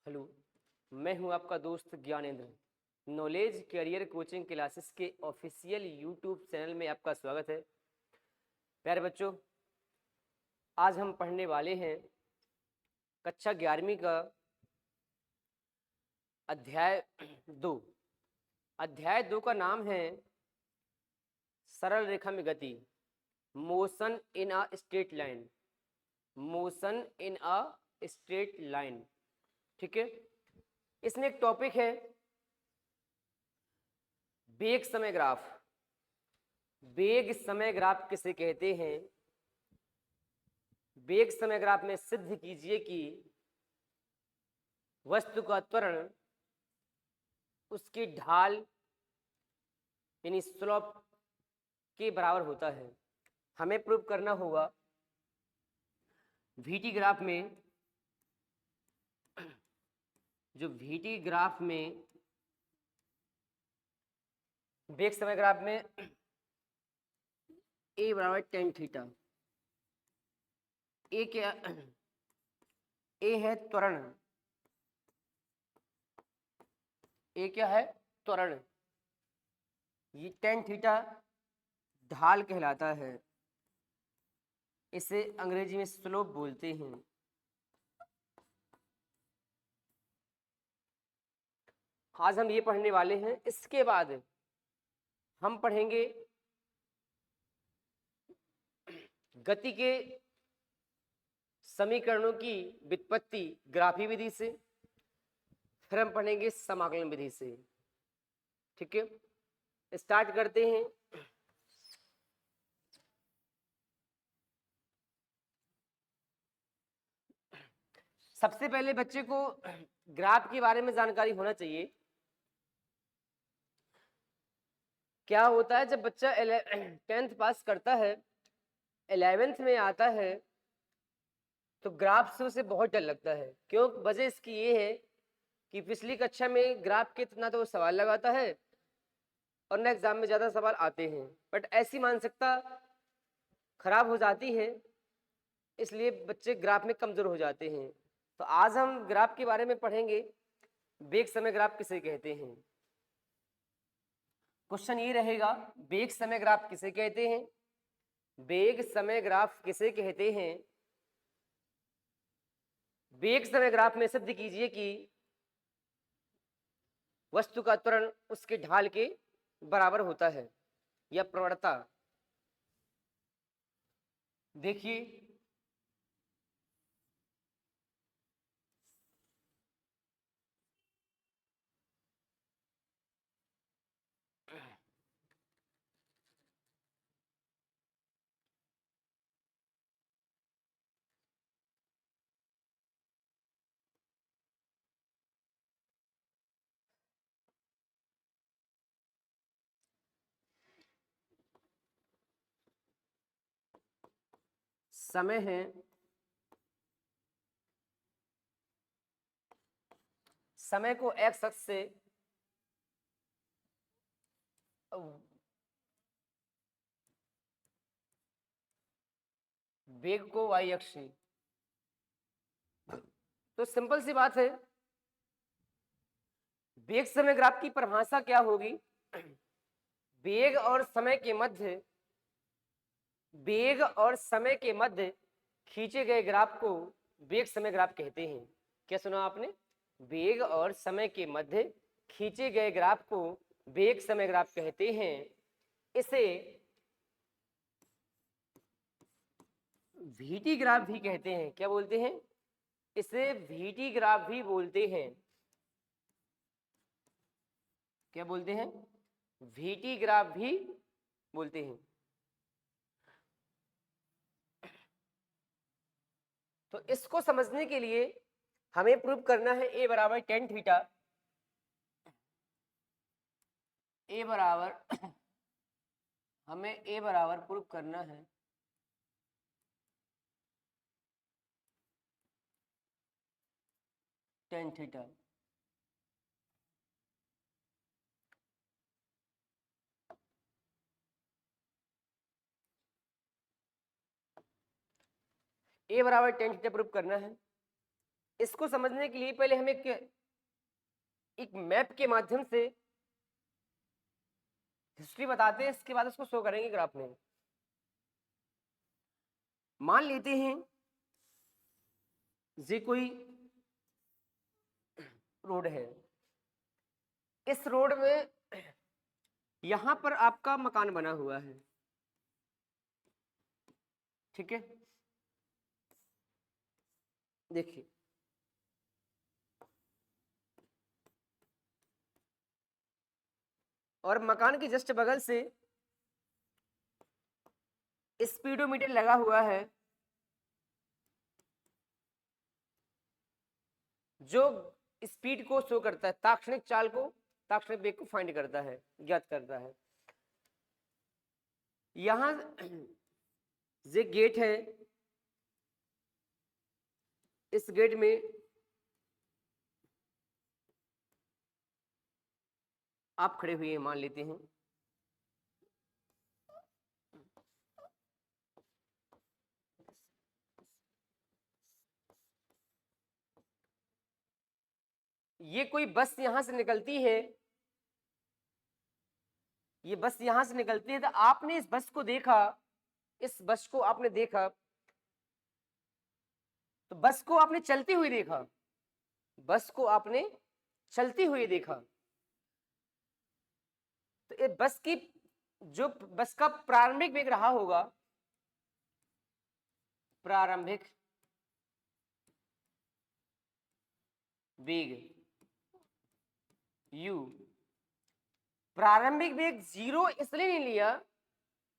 Hello, मैं हूं आपका दोस्त Gyanendra. Knowledge career coaching classes के ऑफिशियल यूट्यूब चैनल में आपका स्वागत है। प्यारे बच्चों, आज हम पढ़ने वाले हैं कक्षा 11वीं का अध्याय 2। अध्याय 2 का नाम है सरल रेखा में गति, motion in a straight line. Motion in a straight line, ठीक है। इसमें एक टॉपिक है वेग समय ग्राफ। वेग समय ग्राफ किसे कहते हैं? वेग समय ग्राफ में सिद्ध कीजिए कि वस्तु का त्वरण उसकी ढाल यानी स्लोप के बराबर होता है। हमें प्रूव करना होगा वीटी ग्राफ में, जो वीटी ग्राफ में वेग समय ग्राफ में ए बराबर टेन थीटा। ए क्या? ए है त्वरण। ए क्या है? त्वरण। ये टेन थीटा ढाल कहलाता है। इसे अंग्रेजी में स्लोप बोलते हैं। आज हम ये पढ़ने वाले हैं। इसके बाद हम पढ़ेंगे गति के समीकरणों की व्युत्पत्ति ग्राफी विधि से, फिर हम पढ़ेंगे समाकलन विधि से। ठीक है, स्टार्ट करते हैं। सबसे पहले बच्चे को ग्राफ के बारे में जानकारी होना चाहिए। क्या होता है जब बच्चा 10th पास करता है, 11th में आता है, तो ग्राफ से उसे बहुत डर लगता है। क्यों? वजह इसकी ये है कि पिछली कक्षा में ग्राफ के इतना तो सवाल लगाता है और ना एग्जाम में ज़्यादा सवाल आते हैं, बट ऐसी मानसिकता खराब हो जाती है, इसलिए बच्चे ग्राफ में कमज़ोर हो जाते हैं। तो आज हम ग्राफ के बारे में पढ़ेंगे, वेग समय ग्राफ किसे कहते हैं। क्वेश्चन ये रहेगा, वेग समय ग्राफ किसे कहते हैं? वेग समय ग्राफ किसे कहते हैं? वेग समय ग्राफ में सिद्ध कीजिए कि वस्तु का त्वरण उसके ढाल के बराबर होता है, या प्रवणता। देखिए, समय है समय को एक्स अक्ष से वेग को वाई अक्ष से। तो सिंपल सी बात है, वेग समय ग्राफ की परिभाषा क्या होगी? वेग और समय के मध्य, वेग और समय के मध्य खींचे गए ग्राफ को वेग समय ग्राफ कहते हैं। क्या सुना आपने? वेग और समय के मध्य खींचे गए ग्राफ को वेग समय ग्राफ कहते हैं। इसे वीटी ग्राफ भी कहते हैं। क्या बोलते हैं? इसे वीटी ग्राफ भी बोलते हैं। क्या बोलते हैं? वीटी ग्राफ भी बोलते हैं। तो इसको समझने के लिए हमें प्रूव करना है ए बराबर टेन थीटा। ए बराबर हमें ए बराबर प्रूव करना है टेन थीटा। ए बराबर टेन थीटा प्रूव करना है। इसको समझने के लिए पहले हम एक मैप के माध्यम से हिस्ट्री बताते हैं, इसके बाद उसको शो करेंगे ग्राफ में। मान लेते हैं ये कोई रोड है, इस रोड में यहां पर आपका मकान बना हुआ है, ठीक है। देखिए और मकान के जस्ट बगल से स्पीडोमीटर लगा हुआ है जो स्पीड को शो करता है, ताक्षणिक चाल को, ताक्षणिक वेग को फाइंड करता है, ज्ञात करता है। यहां ये गेट है, इस गेट में आप खड़े हुए हैं, मान लेते हैं। ये कोई बस यहां से निकलती है, ये बस यहां से निकलती है, तो आपने इस बस को देखा, इस बस को आपने देखा, तो बस को आपने चलती हुई देखा, बस को आपने चलती हुई देखा, तो ये बस की जो बस का प्रारंभिक वेग रहा होगा, प्रारंभिक वेग u, प्रारंभिक वेग 0 इसलिए नहीं लिया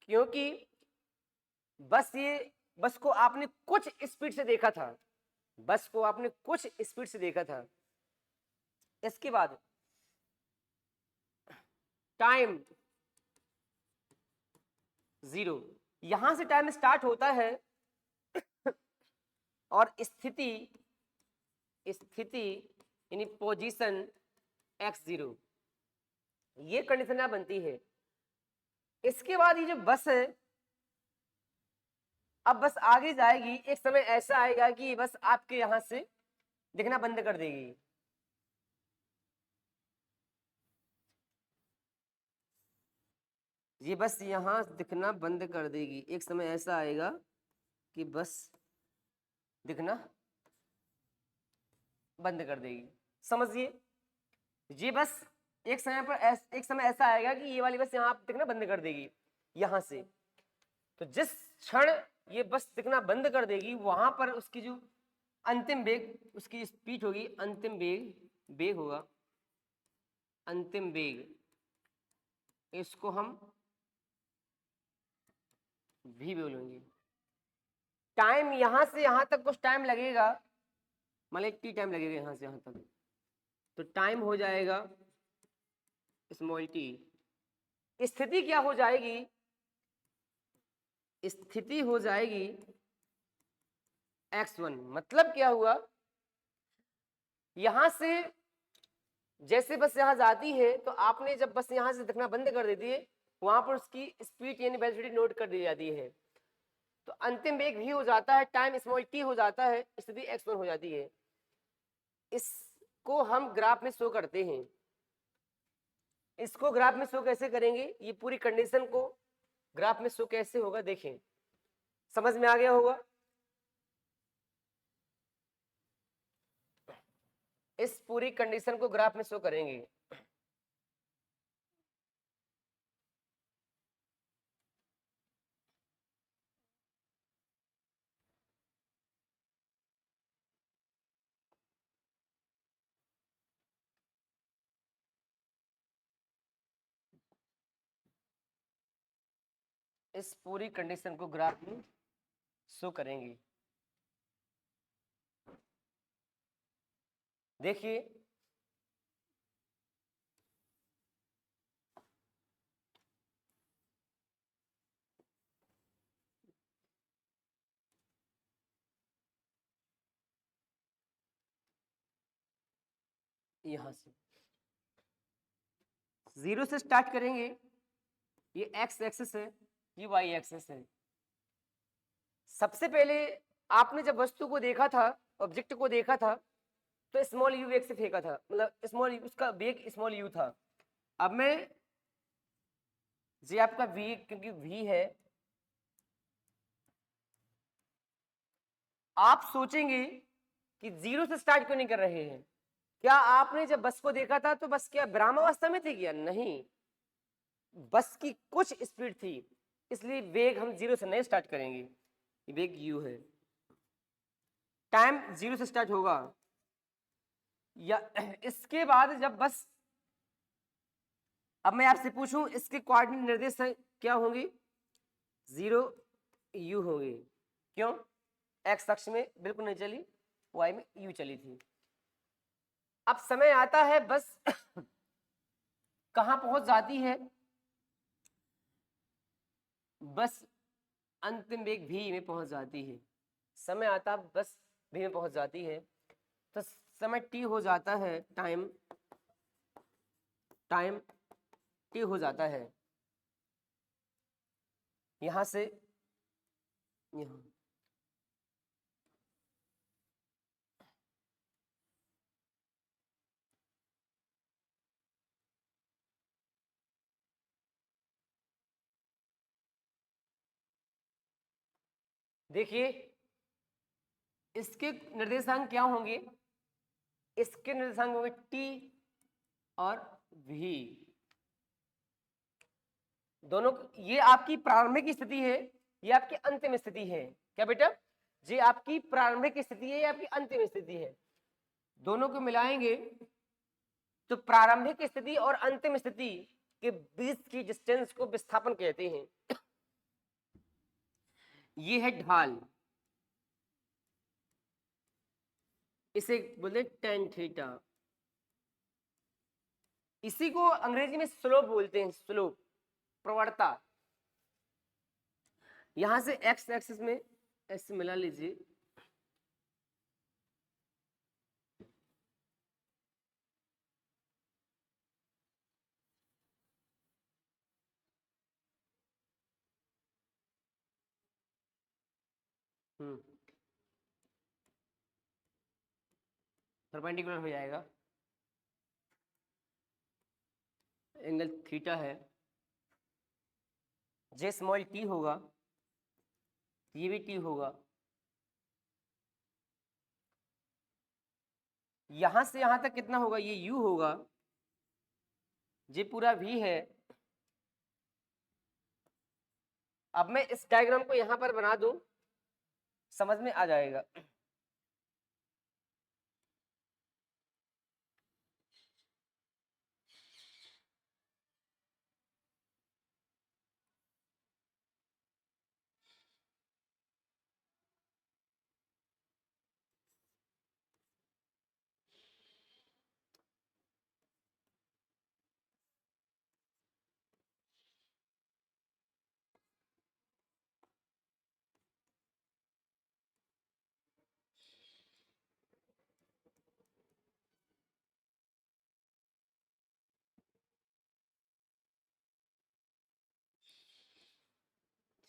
क्योंकि बस को आपने कुछ स्पीड से देखा था, बस को आपने कुछ स्पीड से देखा था। इसके बाद टाइम 0, यहां से टाइम स्टार्ट होता है और स्थिति यानी पोजीशन x0, ये कंडीशन यहां बनती है। इसके बाद ये जो बस है, अब बस आगे जाएगी, एक समय ऐसा आएगा कि बस आपके यहां से दिखना बंद कर देगी, ये बस यहां दिखना बंद कर देगी। एक समय ऐसा आएगा कि बस दिखना बंद कर देगी। समझिए, ये बस एक समय ऐसा आएगा कि ये वाली बस यहाँ दिखना बंद कर देगी यहां से। तो जिस क्षण ये बस दिखना बंद कर देगी, वहां पर उसकी जो अंतिम वेग, उसकी स्पीड होगी, अंतिम वेग होगा, अंतिम वेग, इसको हम भी बोलेंगे। टाइम यहां से यहां तक कुछ टाइम लगेगा, मान टी टाइम लगेगा यहां से यहां तक, तो टाइम हो जाएगा स्मॉल टी। स्थिति क्या हो जाएगी, स्थिति हो जाएगी x1। मतलब क्या हुआ, यहां से जैसे बस यहां जाती है, तो आपने जब बस यहां से दिखना बंद कर देती है, वहां पर उसकी स्पीड यानी वेलोसिटी नोट कर दी जाती है, तो अंतिम वेग भी हो जाता है, टाइम स्मॉल टी हो जाता है, स्थिति x1 हो जाती है। इसको हम ग्राफ में शो करते हैं। इसको ग्राफ में शो कैसे करेंगे, ये पूरी कंडीशन को ग्राफ में शो कैसे होगा, देखें, समझ में आ गया होगा। इस पूरी कंडीशन को ग्राफ में शो करेंगे। इस पूरी कंडीशन को ग्राफ में शो करेंगे। देखिए, यहां से 0 से स्टार्ट करेंगे, ये x एक्सिस है, ये y एक्सिस है। सबसे पहले आपने जब वस्तु को देखा था, ऑब्जेक्ट को देखा था तो स्मॉल यू वेग से फेंका था, मतलब स्मॉल उसका वेग स्मॉल यू था। अब मैं जी आपका वी, क्योंकि वी है, आप सोचेंगे कि जीरो से स्टार्ट क्यों नहीं कर रहे हैं। क्या आपने जब बस को देखा था तो बस क्या विरामावस्था में थी क्या? नहीं, बस की कुछ स्पीड थी, इसलिए वेग हम जीरो से नहीं स्टार्ट करेंगे, वेग यू है। टाइम जीरो से स्टार्ट होगा, या इसके बाद जब बस, अब मैं आपसे पूछूं इसके कोऑर्डिनेट निर्देश क्या होंगे? जीरो यू होंगे। क्यों? एक्स अक्ष में बिल्कुल नहीं चली, वाई में यू चली थी। अब समय आता है बस कहां पहुंच जाती है? बस अंतिम वेग भी में पहुंच जाती है। समय आता बस भी में पहुंच जाती है, तो समय टी हो जाता है, टाइम टी हो जाता है यहां से यहां। देखिए इसके निर्देशांक क्या होंगे? इसके निर्देशांक होंगे टी और वी दोनों। ये आपकी प्रारंभिक स्थिति है, ये आपकी अंतिम स्थिति है। क्या बेटा? ये आपकी प्रारंभिक स्थिति है, ये आपकी अंतिम स्थिति है। दोनों को मिलाएंगे तो प्रारंभिक स्थिति और अंतिम स्थिति के बीच की डिस्टेंस को विस्थापन कहते हैं। ये है ढाल, इसे बोलते टेन थीटा। इसी को अंग्रेजी में स्लोप बोलते हैं, स्लोप, प्रवणता। यहां से एक्स एक्सिस में ऐसे मिला लीजिए, परपेंडिकुलर हो जाएगा, एंगल थीटा है। जे स्मॉल टी होगा, ये भी टी होगा। यहां से यहां तक कितना होगा? ये यू होगा, ये पूरा वी है। अब मैं इस डायग्राम को यहां पर बना दूं, समझ में आ जाएगा।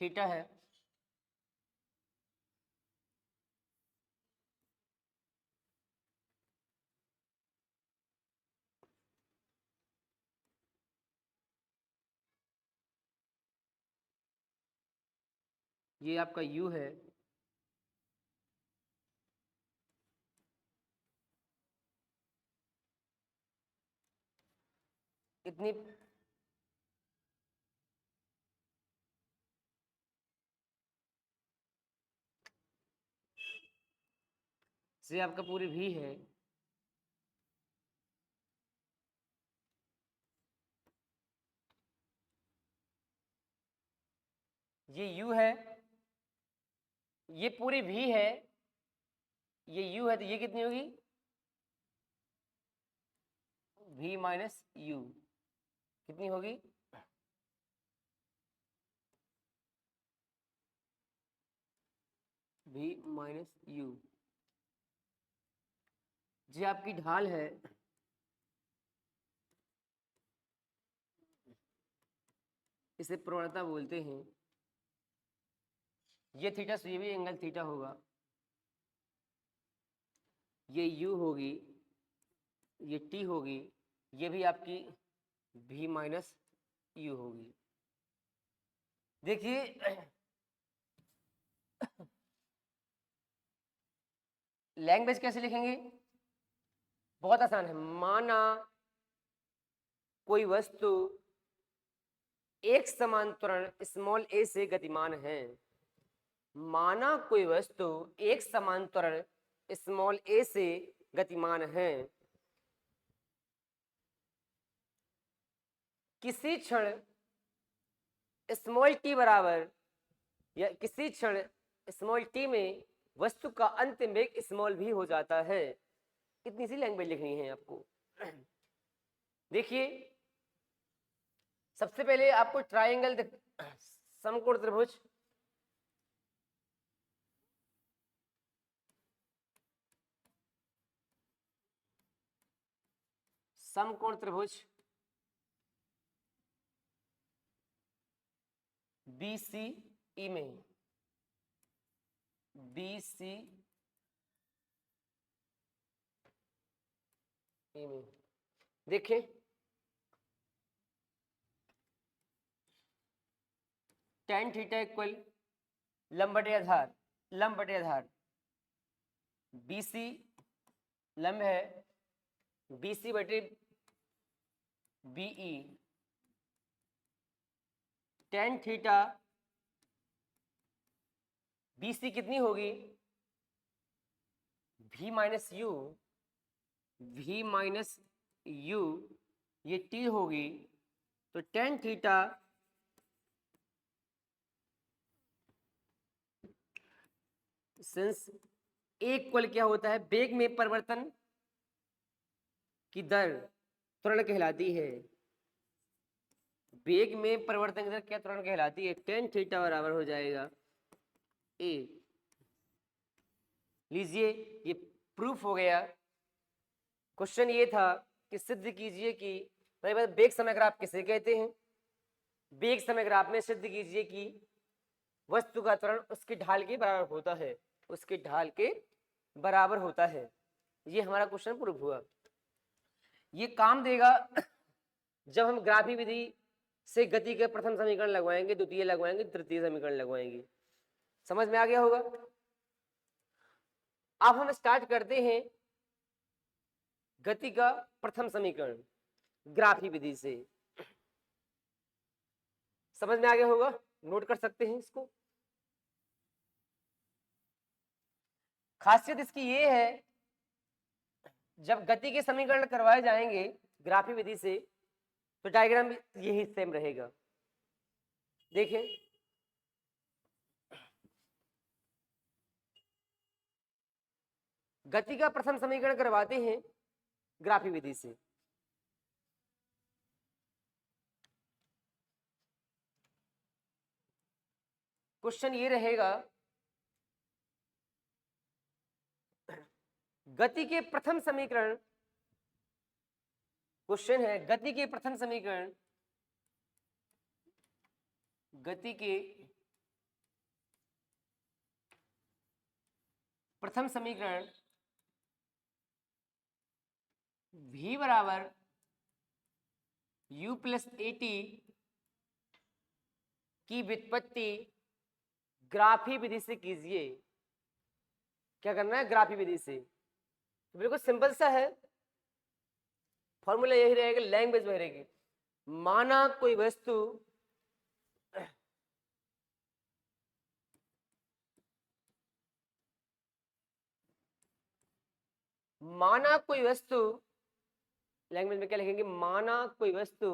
थीटा है, ये आपका यू है, इतनी ये आपका पूरी वी है। ये यू है, ये पूरी वी है, ये यू है, तो ये कितनी होगी? वी माइनस यू कितनी होगी? V minus U. ये आपकी ढाल है, इसे प्रवणता बोलते हैं। ये थीटा, ये भी एंगल थीटा होगा। ये u होगी, ये t होगी, ये भी आपकी v माइनस u होगी। देखिए लैंग्वेज कैसे लिखेंगे, बहुत आसान है। माना कोई वस्तु एक समान त्वरण स्मॉल a से गतिमान है। माना कोई वस्तु एक समान त्वरण स्मॉल a से गतिमान है। किसी क्षण स्मॉल t बराबर या किसी क्षण स्मॉल t में वस्तु का अंतिम वेग स्मॉल v हो जाता है। इतनी सी लैंग्वेज लिखनी है आपको। देखिए सबसे पहले आपको ट्रायंगल समकोण त्रिभुज, समकोण त्रिभुज BCE में, BCE में देखें tan थीटा इक्वल लंब बटे आधार, लंब बटे आधार BC लंब है, BC बटे BE, tan थीटा BC कितनी होगी, V minus you, V minus U, ये T होगी। तो tan थीटा सिंस इक्वल क्या होता है, वेग में परिवर्तन की दर त्वरण कहलाती है। वेग में परिवर्तन की दर क्या त्वरण कहलाती है, tan थीटा बराबर हो जाएगा a। लीजिए ये प्रूफ हो गया। क्वेश्चन ये था कि सिद्ध कीजिए कि वेग समय ग्राफ किसे कहते हैं। वेग समय ग्राफ में सिद्ध कीजिए कि वस्तु का त्वरण उसके ढाल के बराबर होता है, उसके ढाल के बराबर होता है। ये हमारा क्वेश्चन प्रूफ हुआ। ये काम देगा जब हम ग्राफी विधि से गति के प्रथम समीकरण लगवाएंगे, द्वितीय लगवाएंगे, तृतीय समीकरण लगवाएंगे। समझ में आ गया होगा। अब हम स्टार्ट करते हैं गति का प्रथम समीकरण ग्राफी विधि से। समझ में आ गया होगा, नोट कर सकते हैं इसको। खासियत इसकी ये है, जब गति के समीकरण करवाए जाएंगे ग्राफी विधि से तो डायग्राम यही सेम रहेगा। देखें गति का प्रथम समीकरण करवाते हैं ग्राफी विधि से। क्वेश्चन ये रहेगा, गति के प्रथम समीकरण, क्वेश्चन है गति के प्रथम समीकरण, गति के प्रथम समीकरण v बराबर u प्लस AT की व्युत्पत्ति ग्राफी विधि से कीजिए। क्या करना है, ग्राफी विधि से। तो बिल्कुल सिंपल सा है, फॉर्मूला यही रहेगा, लैंग्वेज में रहेगी। माना कोई वस्तु माना कोई वस्तु, लैंग्वेज में क्या लिखेंगे, माना कोई वस्तु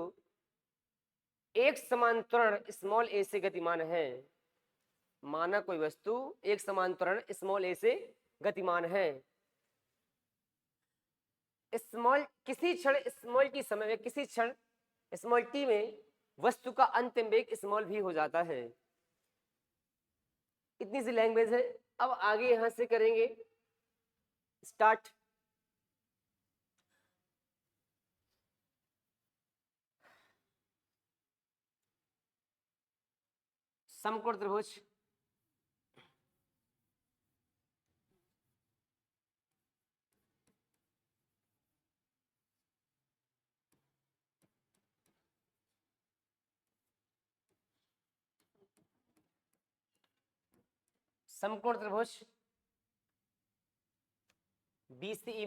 एक समान त्वरण स्मॉल a से गतिमान है। माना कोई वस्तु एक समान त्वरण स्मॉल a से गतिमान है। स्मॉल किसी क्षण स्मॉल टी समय में, किसी क्षण स्मॉल टी में वस्तु का अंतिम वेग स्मॉल v हो जाता है। इतनी सी लैंग्वेज है। अब आगे यहां से करेंगे स्टार्ट। समकोण त्रिभुज समकोण त्रिभुज BCE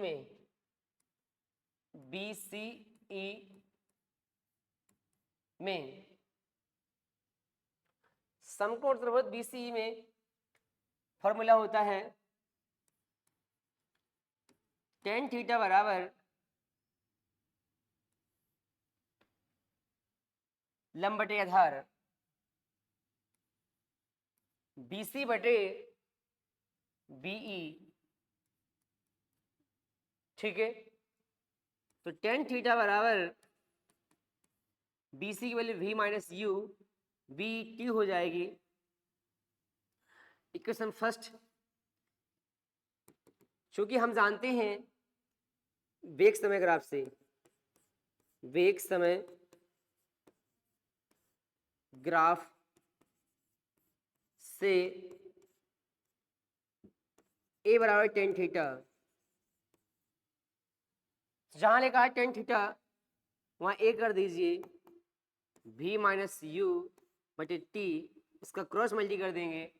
में समकोण त्रिभुज BCE में फॉर्मूला होता है tan थीटा बराबर लंब बटे आधार BC बटे BE, ठीक है। तो tan थीटा बराबर BC की value V minus you BT हो जाएगी। इक्वेशन फर्स्ट, चूंकि हम जानते हैं वेग समय ग्राफ से, वेग समय ग्राफ से A बराबर tan थीटा, जहां लिखा है tan थीटा वहां A कर दीजिए, V माइनस यू बटे टी, इसका क्रॉस मल्टी कर देंगे।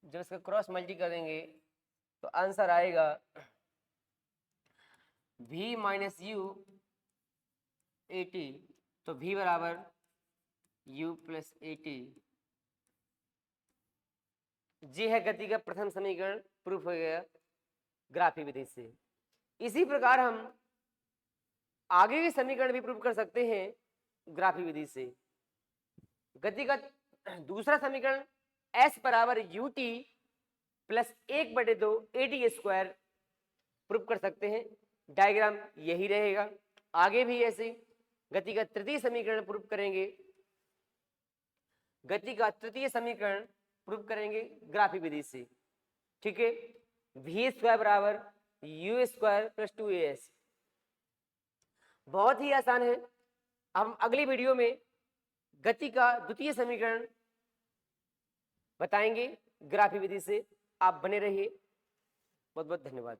जब इसका क्रॉस मल्टी करेंगे तो आंसर आएगा V minus U A T, तो V बराबर U प्लस ए टी। जी है गति का प्रथम समीकरण, प्रूफ हो गया ग्राफी विधि से। इसी प्रकार हम आगे के समीकरण भी प्रूफ कर सकते हैं ग्राफी विधि से। गति का दूसरा समीकरण S बराबर U T plus 1/2 AT square proof कर सकते हैं। डायग्राम यही रहेगा, आगे भी ऐसे। गति का तृतीय समीकरण प्रूफ करेंगे, गति का तृतीय समीकरण प्रूफ करेंगे ग्राफी विधि से, ठीक है। V स्क्वायर बराबर यू स्क्वायर प्लस 2AS, बहुत ही आसान है। हम अगली वीडियो में गति का द्वितीय समीकरण बताएंगे ग्राफी विधि से। आप बने रहिए, बहुत बहुत धन्यवाद।